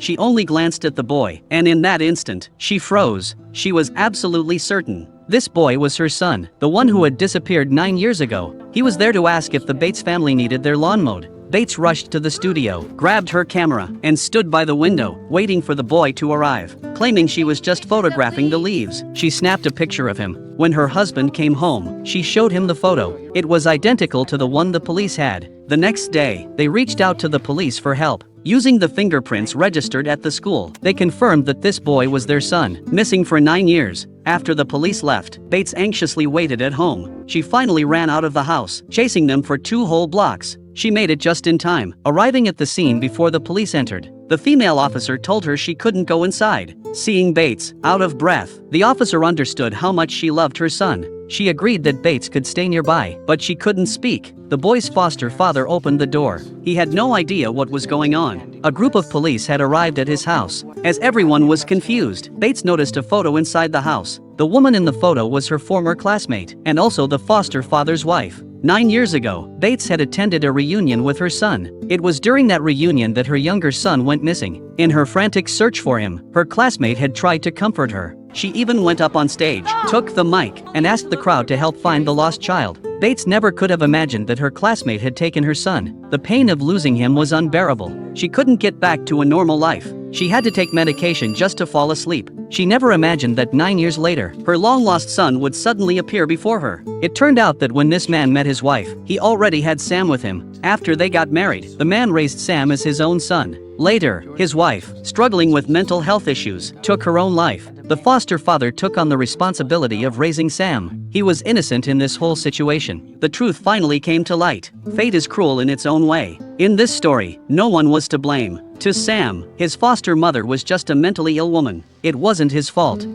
she only glanced at the boy, and in that instant, she froze. She was absolutely certain. This boy was her son, the one who had disappeared 9 years ago. He was there to ask if the Bates family needed their lawn mowed. Bates rushed to the studio, grabbed her camera, and stood by the window, waiting for the boy to arrive. Claiming she was just photographing the leaves, she snapped a picture of him. When her husband came home, she showed him the photo. It was identical to the one the police had. The next day, they reached out to the police for help. Using the fingerprints registered at the school, they confirmed that this boy was their son, missing for 9 years. After the police left, Bates anxiously waited at home. She finally ran out of the house, chasing them for 2 whole blocks. She made it just in time, arriving at the scene before the police entered. The female officer told her she couldn't go inside. Seeing Bates, out of breath, the officer understood how much she loved her son. She agreed that Bates could stay nearby, but she couldn't speak. The boy's foster father opened the door. He had no idea what was going on. A group of police had arrived at his house. As everyone was confused, Bates noticed a photo inside the house. The woman in the photo was her former classmate, and also the foster father's wife. 9 years ago, Bates had attended a reunion with her son. It was during that reunion that her younger son went missing. In her frantic search for him, her classmate had tried to comfort her. She even went up on stage, took the mic, and asked the crowd to help find the lost child. Bates never could have imagined that her classmate had taken her son. The pain of losing him was unbearable. She couldn't get back to a normal life. She had to take medication just to fall asleep. She never imagined that 9 years later, her long-lost son would suddenly appear before her. It turned out that when this man met his wife, he already had Sam with him. After they got married, the man raised Sam as his own son. Later, his wife, struggling with mental health issues, took her own life. The foster father took on the responsibility of raising Sam. He was innocent in this whole situation. The truth finally came to light. Fate is cruel in its own way. In this story, no one was to blame. To Sam, his foster mother was just a mentally ill woman. It wasn't his fault.